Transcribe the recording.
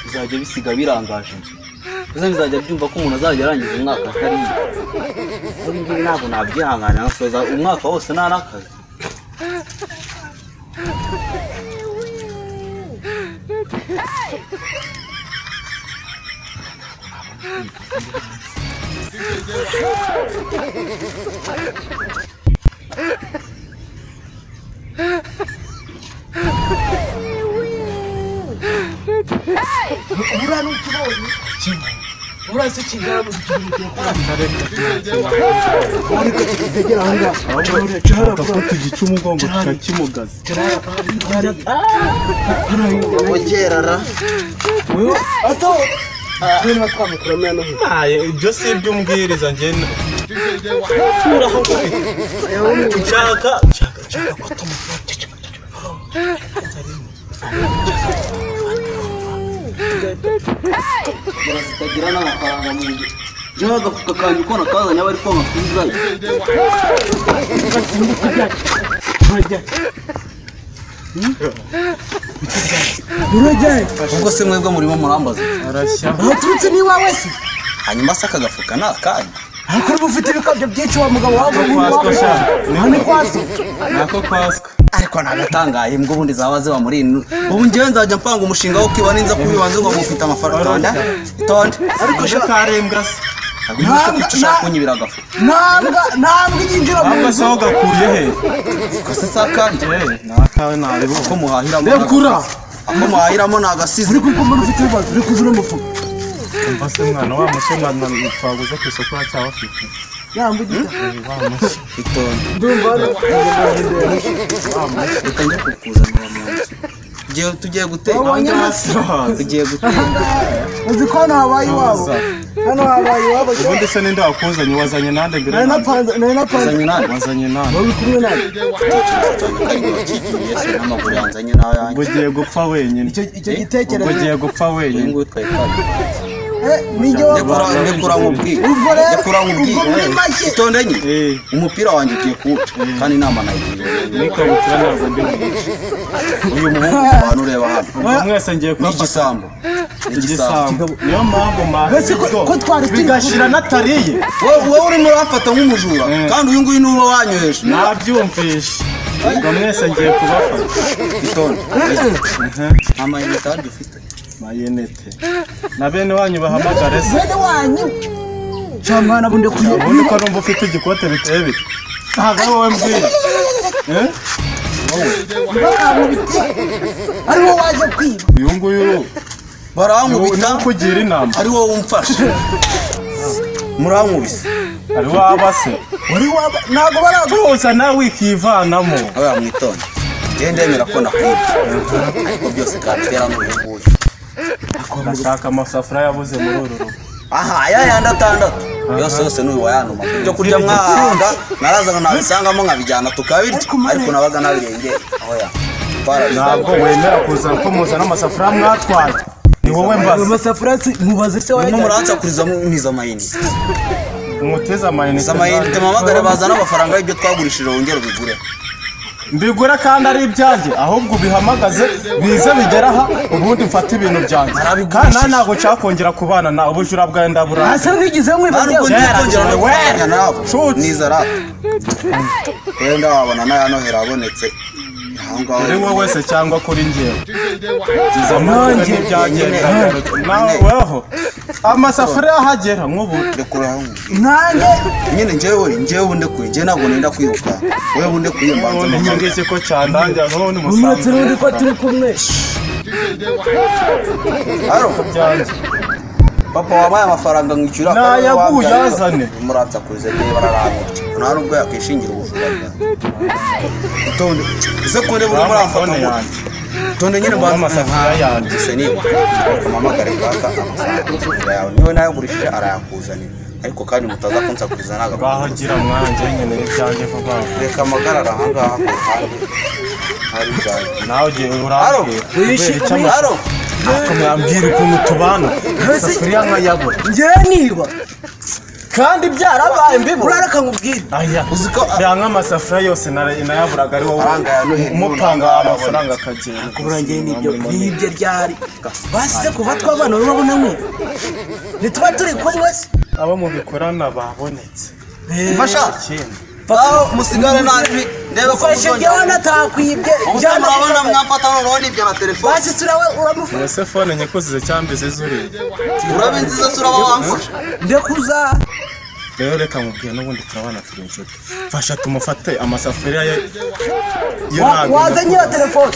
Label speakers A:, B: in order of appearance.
A: bizajya bisiga birangaje bizajya byumva ko umuntu azajya arangiza umwaka atari muri ngibi ntabwo nabyihanganira nsoza umwaka wose nta nakazi Urase kingana mu gihe tegera hanga cyara ko tugicumugongo cyakimugaza ogerara ato bene batwamukuramya no
B: ibyo si ibyo umbwiriza ngene uraho nshaka ko tumufata
A: zitagira n'amafaranga mu nzu jewe agafuka kanjye uko nakazanye abari konka kuzayo urajyaye ubwo se mwebwe murimo murambaza aturutse ni wawe se hanyuma se akagafuka ni akanya hakuri bufite ibikabyo byinshi wa mugabo wawe ni kwaswa ariko nagatangaye mbwo bundi zabaze wa muri ubu ngiye nzajya mpanga umushinga wo kwiba ninza kubibanze ngo mufite amafaranga itonde ariko sharembwa ntabwo kunyibira agafu ntabwo yinjira mu
B: nzu aho gakuriye he
A: ko se sakanje
B: nakawe naribo
A: ko muhahiramo
B: rekura
A: ako muhahiramo nagasize
B: ariko ko muri ufite ibibazo uri kuzura umufuka mbase mwana wa musomana twaguze ku isoko cyabafite
A: yambugita itonde
B: ndumva
A: bitangiye kukuzanira mu nzu tugiye guteka tugiye guteka
C: uzi ko hano habaye iwabo hano habaye iwabo
B: ubundi se ninde wakuzanye wazanye nande mbere
A: wazanye nande
C: wowe kumwe nande
A: n'amaguru yanzanye n'ayanjye
B: ugiye gupfa wenyine
C: icyo gitekerezo
B: ugiye gupfa wenyine
A: ndekura nkubwire itondenye umupira wanjye ugiye kuwuca kandi inama nayigiye
B: n'ikabutura ntabwo ndi mwishi
A: uyu muhungu abantu ureba hano
B: mwese ngiye
A: n'igisambo
B: niyo mpamvu
C: ko twari
B: bigashira natariye
A: wowe urimo uramfata nk'umujura kandi uyu nguyu n'uba wanyoheje
B: nabyumvishe ubwo mwese ngiye kubafata
A: itonde nta mayinite ahandi ufite
B: mayenete na bene wanyu bahamagare se
C: bene wanyu cyangwa nabundi kuyo
B: ubundi ko numva ufite igikote biteye bite ntabwo wowe mbwira
C: ari wowe waje kwiba
B: uyu nguyu
A: barankubita
B: kugira inama
A: ari wowe umfashe murankubise
B: ari waba se
C: wari waba ntabwo
B: baraguhuza nawe wikivanamo
A: oya mwitonde ngende ndemera ko nakwibye ariko byose katera n'ubuguye
B: ndashaka amasafuriya yabuze muri uru rugo
A: aha yayandi atandatu yose n'uyu wayanuma ibyo kurya mwahanga narazaga nabisangamo nkabijyana tukabirya ariko nabaga nabirengeye oya
B: ntabwo wemera kuza ko muzana amasafuriya mwatwaye ni wowe mbaza
C: amasafuriya mubaze se
A: waje muransakuriza mwiza amayinite
B: umuteza amayinite
A: amayinite mamagare bazana amafaranga y'ibyo twagurishije wongera ubigure
B: mbigura kandi ari ibyanjye ahubwo ubihamagaze bize bigeraha ubundi mfata ibintu byanjye kandi ntabwo cyakongera kubana nawe ubujura bwawe ndabura
C: asa n'igize mwibaze
A: nizara wenda wabona n'ayanohera abonetse
B: uri wowe wese cyangwa kuri njyewe nziza amanjye byagenda nawe weho amasafuriya ahagera nk'ubu
A: rekuraho
C: nanjye
A: nyine njyewe ndekuye njye ntabwo nenda kwiruka wewe ndekuye mbanza
B: n'ingiki ko cyandangira n'ubundi
C: umwetse n'undi ko turi kumwe
A: aro papa wabaye amafaranga ngicura
B: nayaguye yazane
A: muratsa kurize rye bararangutse nta nubwo yakwishingira ubujura itonde ise konde buri muramfata yanjye itonde nyine mbanza
B: amasafuriya yanjye
A: se niba kamamagare kaka amafaranga yawe niwe nayagurishije arayakuzanira ariko kandi mutaza kunsakuriza naga
B: bahagira mwanje nyine n'ibyanjye vuba
A: reka amagarara aha ngaha ku ruhande hari byanjye
B: nawe ugiye urambwira
A: aro
B: akamwambwira ukuntu tubana safuriya nkayabura
C: njye niba
B: kandi byarabaye mbibo
A: urareka nkubwire
B: aya
A: uziko
B: yanga amasafuriya yose nayaburaga ari wowe umupanga amafaranga akagenda
A: kuburangiye nibyo ryari basize kuva twabana urabona mwe nituba turi kumwe se
B: abo mu bikorana babonetse
A: fasha aho musigare nabi ndebe ko
C: ngewe natakwibye
A: murabona mwamfata noneho nibyo na telefone
C: basi turawe uramufasha
B: ese fone nyakozize cyambize zuri
A: urabenziza suraba wamfasha
C: ndekuza
B: rero reka mubwiye n'ubundi turabana turi inshuti fasha tumufate amasafuriya ye
C: wazanye iyo telefone